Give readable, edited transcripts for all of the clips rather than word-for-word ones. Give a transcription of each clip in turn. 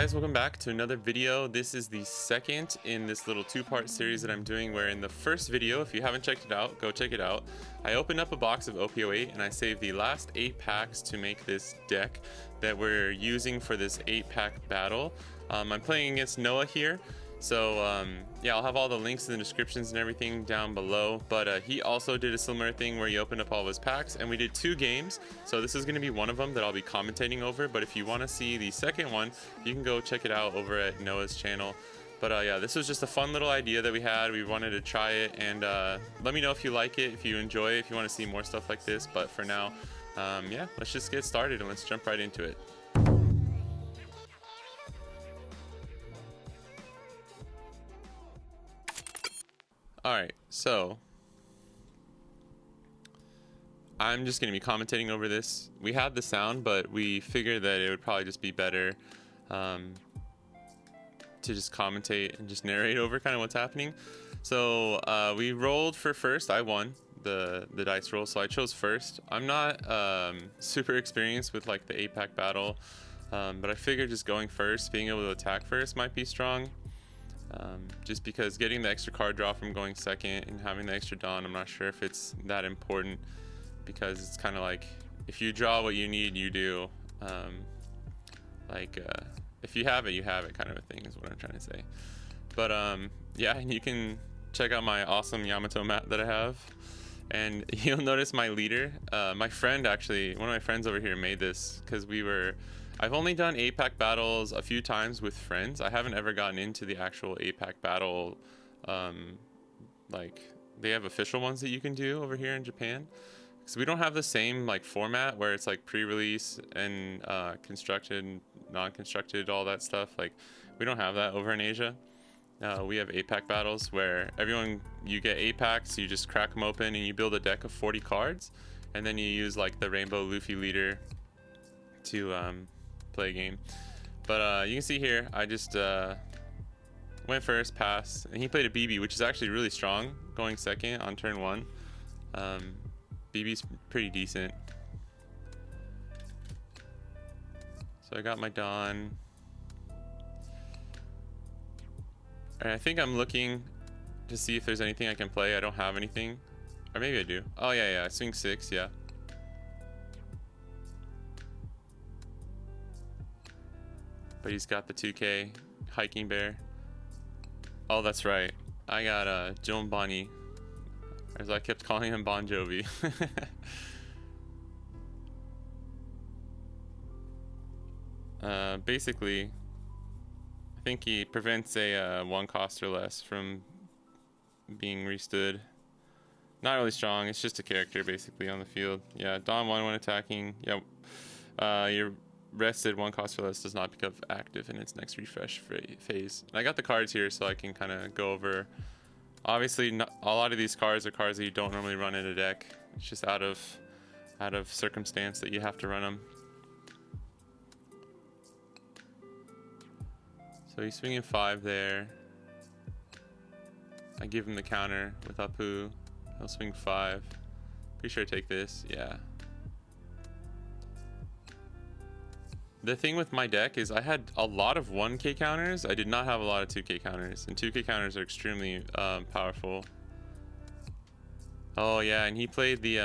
guys, welcome back to another video. This is the second in this little two-part series that I'm doing, where in the first video, if you haven't checked it out, go check it out. I opened up a box of OP08 and I saved the last 8 packs to make this deck that we're using for this 8-pack battle. I'm playing against Noah here. So yeah, I'll have all the links in the descriptions and everything down below, but he also did a similar thing where he opened up all of his packs and we did 2 games. So this is going to be one of them that I'll be commentating over, but if you want to see the second one, you can go check it out over at Noah's channel. But yeah, this was just a fun little idea that we had. We wanted to try it, and let me know if you like it, if you enjoy it, if you want to see more stuff like this. But for now, yeah, let's just get started and let's jump right into it. Alright, so I'm just going to be commentating over this. We had the sound, but we figured that it would probably just be better to just commentate and just narrate over kind of what's happening. So we rolled for first. I won the dice roll, so I chose first. I'm not super experienced with like the 8-pack battle, but I figured just going first, being able to attack first might be strong. Just because getting the extra card draw from going second and having the extra Dawn, I'm not sure if it's that important, because it's kind of like if you draw what you need, you do. If you have it, you have it kind of a thing is what I'm trying to say. But yeah, and you can check out my awesome Yamato map that I have, and you'll notice my leader. My friend, actually, one of my friends over here made this because I've only done 8-pack battles a few times with friends. I haven't ever gotten into the actual 8-pack battle. Like, they have official ones that you can do over here in Japan. So we don't have the same like format where it's like pre-release and constructed, non-constructed, all that stuff. Like, we don't have that over in Asia. We have 8-pack battles where you get 8 packs, you just crack them open and you build a deck of 40 cards, and then you use like the Rainbow Luffy leader to play a game. But you can see here I just went first, pass, and he played a BB, which is actually really strong, going second on turn 1. BB's pretty decent. So I got my Dawn, and I think I'm looking to see if there's anything I can play. I don't have anything, or maybe I do. Oh yeah, I swing 6, yeah. But he's got the 2K hiking bear. Oh, that's right. I got Joan Bonnie, as I kept calling him Bon Jovi. Basically, I think he prevents a 1 cost or less from being restood. Not really strong. It's just a character basically on the field. Yeah, Dawn 1 when attacking. Yep. You're rested 1 cost or less does not become active in its next refresh phase. And I got the cards here so I can kind of go over. Obviously, a lot of these cards are cards that you don't normally run in a deck. It's just out of circumstance that you have to run them. So he's swinging 5 there. I give him the counter with Apu. He'll swing 5. Pretty sure I take this. Yeah. The thing with my deck is I had a lot of 1K counters. I did not have a lot of 2K counters, and 2K counters are extremely powerful. Oh yeah, and he played the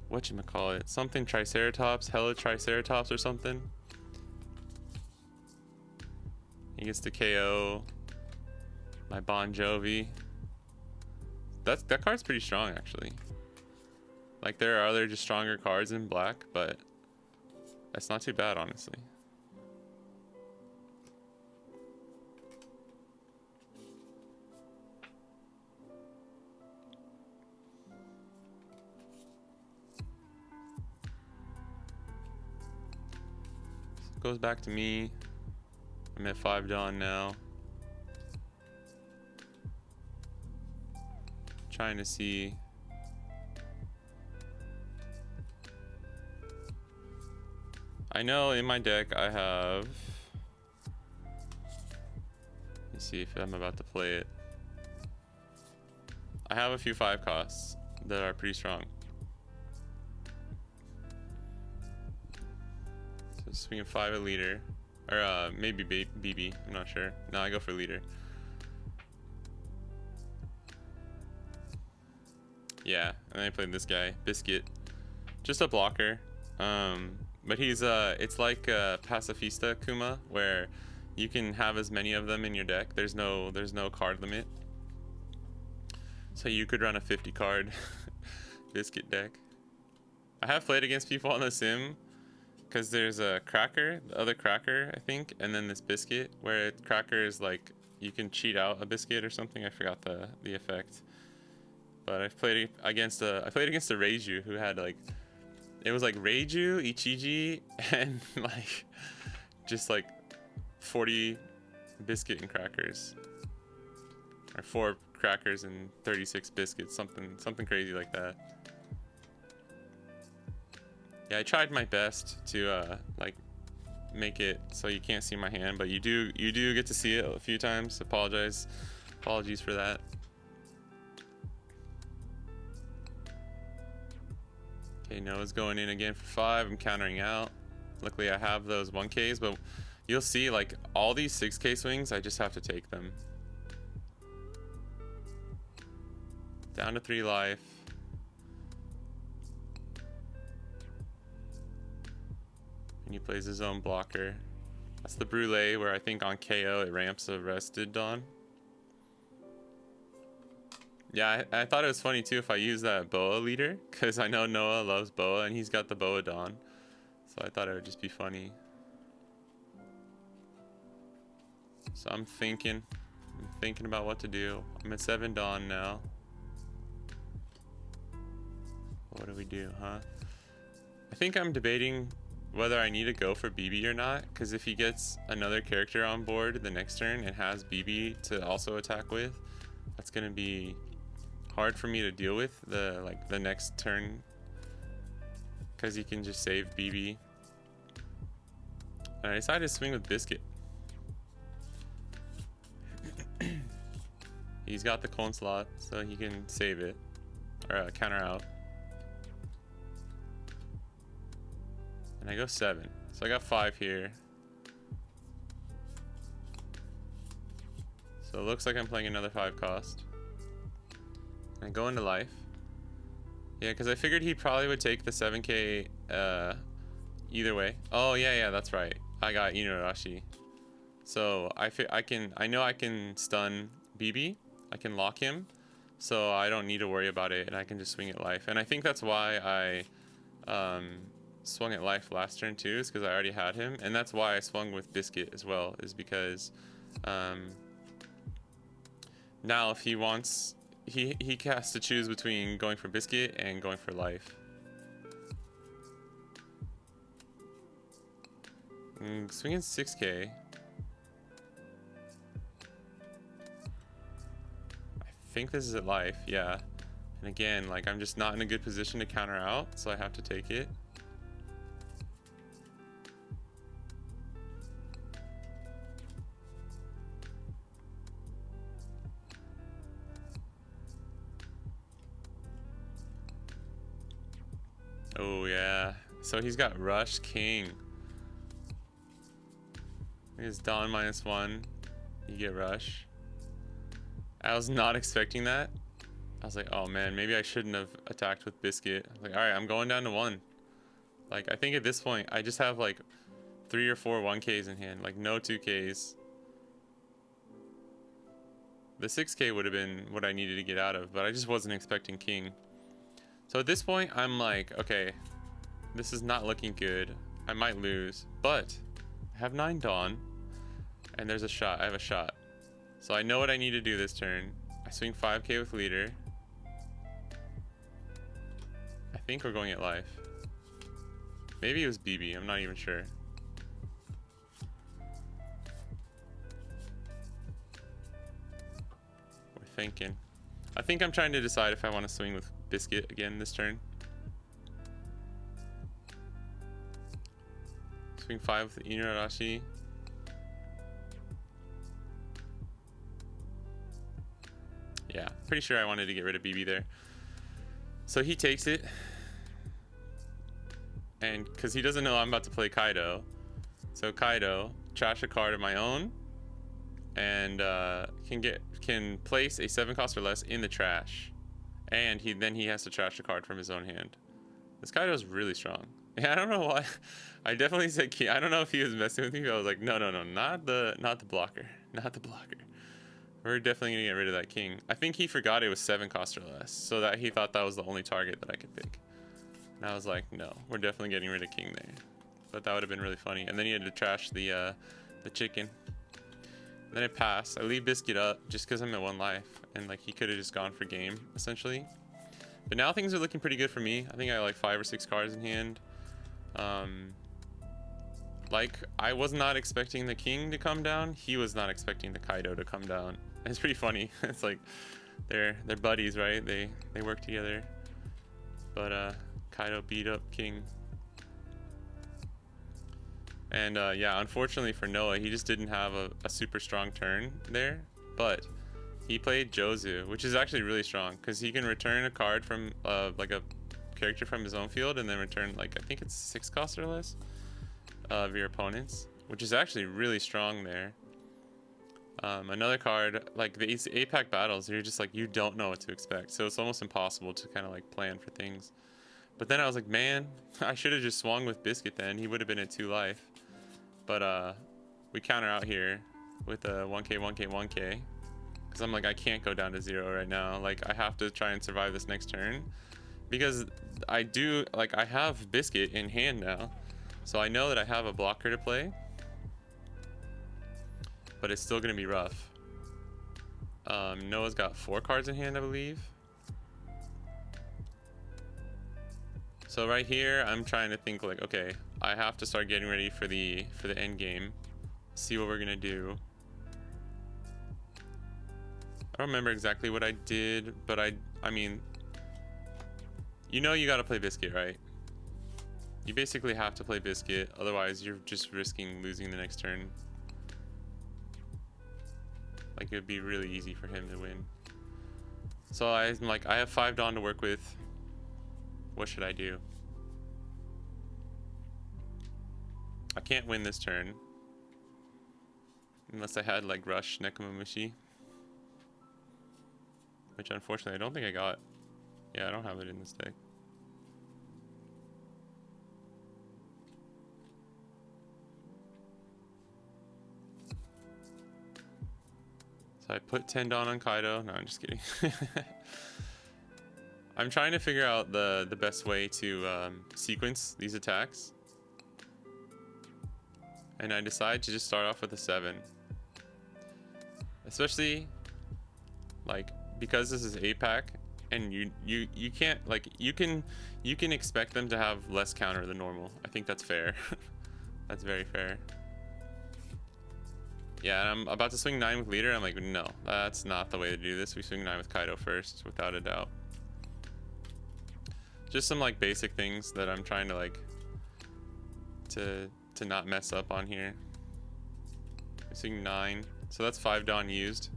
whatchamacallit, something Triceratops, Hella Triceratops or something. He gets to KO my Bon Jovi. That card's pretty strong actually. Like, there are other just stronger cards in black, but that's not too bad, honestly. So it goes back to me. I'm at 5 Dawn now. Trying to see. I know in my deck I have, let's see if I'm about to play it. I have a few 5 costs that are pretty strong. So swinging 5 a leader. Or maybe BB. I'm not sure. No, I go for leader. Yeah, and then I played this guy, Biscuit. Just a blocker. But he's it's like Pacifista Kuma, where you can have as many of them in your deck. There's no card limit. So you could run a 50 card Biscuit deck. I have played against people on the sim, because there's a Cracker, the other Cracker, I think, and then this Biscuit, where Cracker is like, you can cheat out a Biscuit or something. I forgot the effect. But I've played against a Reiju who had like, it was like Reiju, Ichiji, and like just like 40 Biscuit and Crackers, or 4 Crackers and 36 Biscuits, something crazy like that. Yeah, I tried my best to like make it so you can't see my hand, but you do get to see it a few times. Apologies for that. Okay, Noah's going in again for 5. I'm countering out. Luckily I have those 1Ks, but you'll see like all these 6K swings, I just have to take them. Down to 3 life. And he plays his own blocker. That's the Brûlée, where I think on KO it ramps a rested Dawn. Yeah, I thought it was funny too if I use that Boa leader, because I know Noah loves Boa and he's got the Boa Dawn. So I thought it would just be funny. So I'm thinking about what to do. I'm at 7 Dawn now. What do we do, huh? I think I'm debating whether I need to go for BB or not, because if he gets another character on board the next turn and has BB to also attack with, that's gonna be hard for me to deal with the next turn, because he can just save BB. And I decided to swing with Biscuit. He's got the clone slot, so he can save it or counter out. And I go 7, so I got 5 here. So it looks like I'm playing another 5 cost. And I go into life. Yeah, because I figured he probably would take the 7K either way. Oh yeah, that's right. I got Inuarashi. So I know I can stun BB. I can lock him, so I don't need to worry about it, and I can just swing at life. And I think that's why I swung at life last turn too, is because I already had him, and that's why I swung with Biscuit as well, is because now if he wants, he has to choose between going for Biscuit and going for life. Swinging 6K. I think this is at life, yeah. And again, like, I'm just not in a good position to counter out, so I have to take it. Oh yeah, so he's got Rush King. He's Dawn -1. You get Rush. I was not expecting that. I was like, oh man, maybe I shouldn't have attacked with Biscuit. I was like, all right, I'm going down to 1. Like, I think at this point, I just have like 3 or 4 1Ks in hand, like no 2Ks. The 6K would have been what I needed to get out of, but I just wasn't expecting King. So at this point, I'm like, okay, this is not looking good. I might lose, but I have 9 Dawn, and there's a shot. I have a shot. So I know what I need to do this turn. I swing 5K with leader. I think we're going at life. Maybe it was BB, I'm not even sure. We're thinking. I think I'm trying to decide if I want to swing with Biscuit again this turn. Swing 5 with Inuarashi. Yeah, pretty sure I wanted to get rid of BB there. So he takes it. And because he doesn't know I'm about to play Kaido. So Kaido, trash a card of my own, and can place a 7 cost or less in the trash, and then he has to trash a card from his own hand. This Kaido's really strong. Yeah, I don't know why. I definitely said king. I don't know if he was messing with me, but I was like, no, not the blocker, not the blocker. We're definitely gonna get rid of that king. I think he forgot it was 7 cost or less, so that he thought that was the only target that I could pick. And I was like, no, we're definitely getting rid of king there. But that would have been really funny. And then he had to trash the chicken. And then it passed. I leave Biscuit up just because I'm at 1 life, and like he could have just gone for game essentially. But now things are looking pretty good for me. I think I have like 5 or 6 cards in hand. Like I was not expecting the king to come down. He was not expecting the Kaido to come down. It's pretty funny. It's like they're buddies, right? They work together. But Kaido beat up king. And yeah, unfortunately for Noah, he just didn't have a super strong turn there. But he played Jozu, which is actually really strong because he can return a card from like a character from his own field, and then return like, I think it's 6 cost or less of your opponents, which is actually really strong there. Another card, like these APAC battles, you're just like, you don't know what to expect, so it's almost impossible to kind of like plan for things. But then I was like, man, I should have just swung with Biscuit then. He would have been at 2 life. But we counter out here with a 1k 1k 1k, because I'm like, I can't go down to 0 right now. Like I have to try and survive this next turn, because I have Biscuit in hand now, so I know that I have a blocker to play, but it's still gonna be rough. Noah's got 4 cards in hand, I believe. So right here, I'm trying to think like, okay, I have to start getting ready for the end game. See what we're gonna do. I don't remember exactly what I did, but I mean, you know, you gotta play Biscuit, right? You basically have to play Biscuit, otherwise you're just risking losing the next turn. Like it'd be really easy for him to win. So I'm like, I have 5 Dawn to work with. What should I do? I can't win this turn unless I had like Rush Nekomamushi, which unfortunately I don't think I got. Yeah, I don't have it in this deck. So I put 10 Dawn on Kaido. No, I'm just kidding. I'm trying to figure out the best way to sequence these attacks. And I decide to just start off with a 7. Especially like because this is APAC, and you can't like, you can expect them to have less counter than normal. I think that's fair. That's very fair. Yeah, and I'm about to swing 9 with leader. I'm like, no, that's not the way to do this. We swing 9 with Kaido first, without a doubt. Just some like basic things that I'm trying to like to not mess up on here. We swing 9, so that's 5 Dawn used.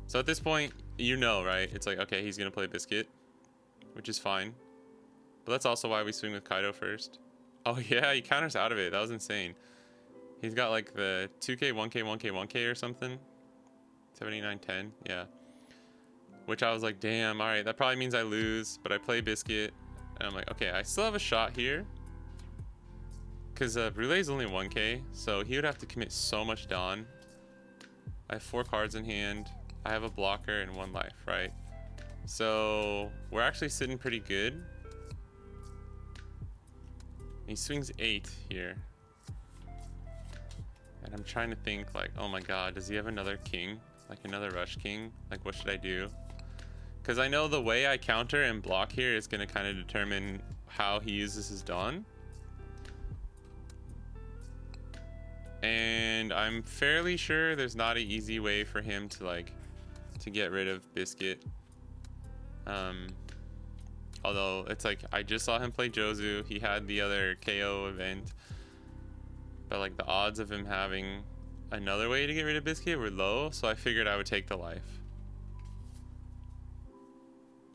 So at this point, you know, right? It's like, okay, he's gonna play Biscuit, which is fine. But that's also why we swing with Kaido first. Oh yeah, he counters out of it. That was insane. He's got like the 2k, 1k, 1k, 1k or something. 79, 10, yeah. Which I was like, damn, all right, that probably means I lose, but I play Biscuit. And I'm like, okay, I still have a shot here. Because Brulee's only 1k, so he would have to commit so much Dawn. I have 4 cards in hand. I have a blocker and 1 life, right? So we're actually sitting pretty good. He swings 8 here. And I'm trying to think like, oh my god, does he have another king? Like another rush king? Like what should I do? Because I know the way I counter and block here is going to kind of determine how he uses his Dawn. And I'm fairly sure there's not an easy way for him to like to get rid of Biscuit. Although it's like, I just saw him play Jozu. He had the other KO event. But like the odds of him having another way to get rid of Biscuit were low, so I figured I would take the life.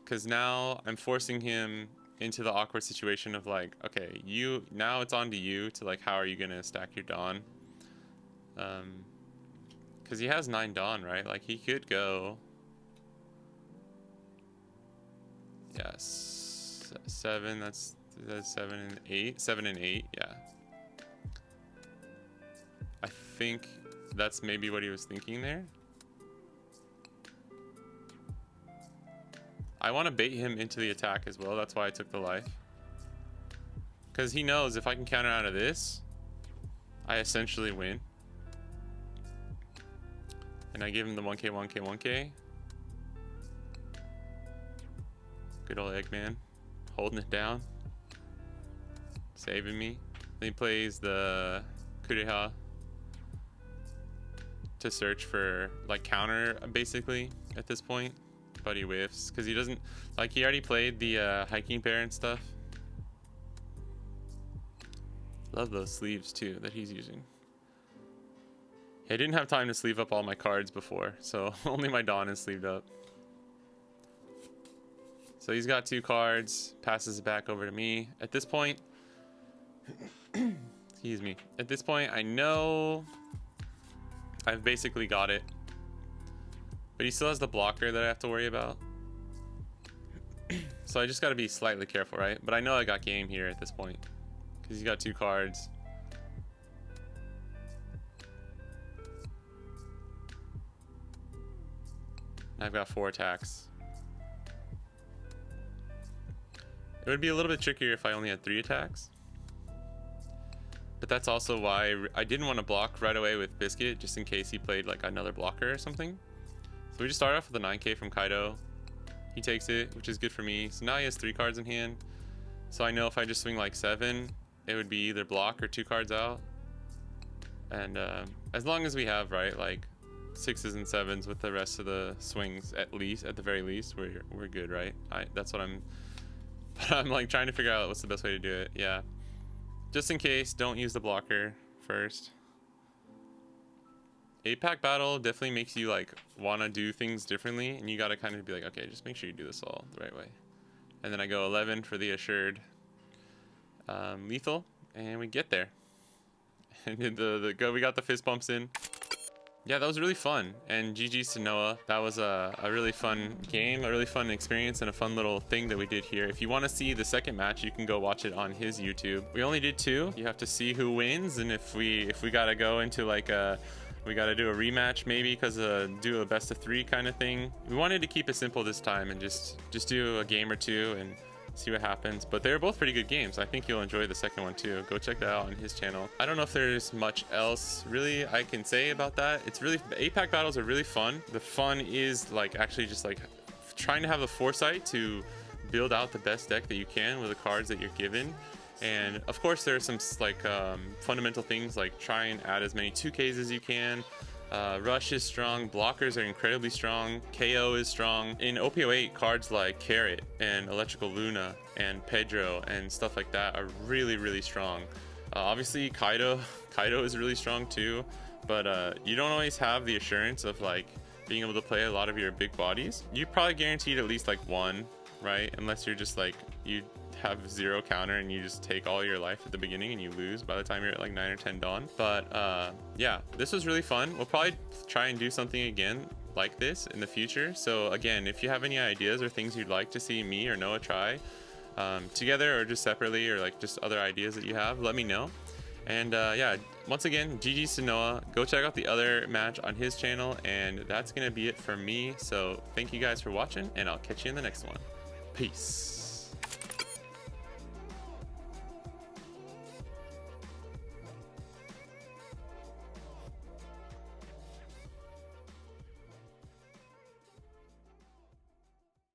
Because now I'm forcing him into the awkward situation of like, okay, now it's on to you to like, how are you gonna stack your Dawn? Because he has 9 Dawn, right? Like, he could go... Yes. 7, that's 7 and 8. 7 and 8, yeah. I think that's maybe what he was thinking there. I want to bait him into the attack as well. That's why I took the life. Because he knows if I can counter out of this, I essentially win. And I give him the 1k, 1k, 1k. Good old Eggman. Holding it down. Saving me. Then he plays the Kureha to search for like counter basically at this point. But he whiffs because he doesn't like, he already played the hiking bear and stuff. Love those sleeves too that he's using. I didn't have time to sleeve up all my cards before, so only my Dawn is sleeved up. So he's got 2 cards, passes it back over to me. At this point, excuse me. At this point, I know I've basically got it. But he still has the blocker that I have to worry about. So I just got to be slightly careful, right? But I know I got game here at this point. Because he's got 2 cards. I've got 4 attacks. It would be a little bit trickier if I only had 3 attacks. But that's also why I didn't want to block right away with Biscuit, just in case he played like another blocker or something. So we just start off with a 9k from Kaido. He takes it, which is good for me. So now he has 3 cards in hand. So I know if I just swing like 7, it would be either block or 2 cards out. And as long as we have, right, like 6s and 7s with the rest of the swings, at the very least, we're good, right? That's what I'm like trying to figure out what's the best way to do it. Yeah. Just in case, don't use the blocker first. 8-pack battle definitely makes you like want to do things differently, and you got to kind of be like, okay, just make sure you do this all the right way. And then I go 11 for the assured lethal, and we get there. And we got the fist bumps in. Yeah, that was really fun. And GG's to Noah. That was a really fun game, a really fun experience, and a fun little thing that we did here. If you want to see the second match, you can go watch it on his YouTube. We only did 2. You have to see who wins, and if we gotta go into like we gotta do a rematch maybe, because do a best of 3 kind of thing. We wanted to keep it simple this time and just do a game or 2 and see what happens. But they were both pretty good games. I think you'll enjoy the second one too. Go check that out on his channel. I don't know if there's much else really I can say about that. It's really, the 8-pack battles are really fun. The fun is like actually just like trying to have the foresight to build out the best deck that you can with the cards that you're given. And of course there are some like fundamental things like try and add as many 2Ks as you can. Rush is strong, blockers are incredibly strong, KO is strong. In OPO8, cards like Carrot and Electrical Luna and Pedro and stuff like that are really, really strong. Obviously Kaido is really strong too, but you don't always have the assurance of like being able to play a lot of your big bodies. You probably guaranteed at least like 1, right? Unless you're just like, you have 0 counter and you just take all your life at the beginning and you lose by the time you're at like 9 or 10 Dawn. But yeah, this was really fun. We'll probably try and do something again like this in the future. So again, if you have any ideas or things you'd like to see me or Noah try together or just separately, or like just other ideas that you have, let me know. And yeah, once again, GG's to Noah. Go check out the other match on his channel, and that's gonna be it for me. So thank you guys for watching, and I'll catch you in the next one. Peace.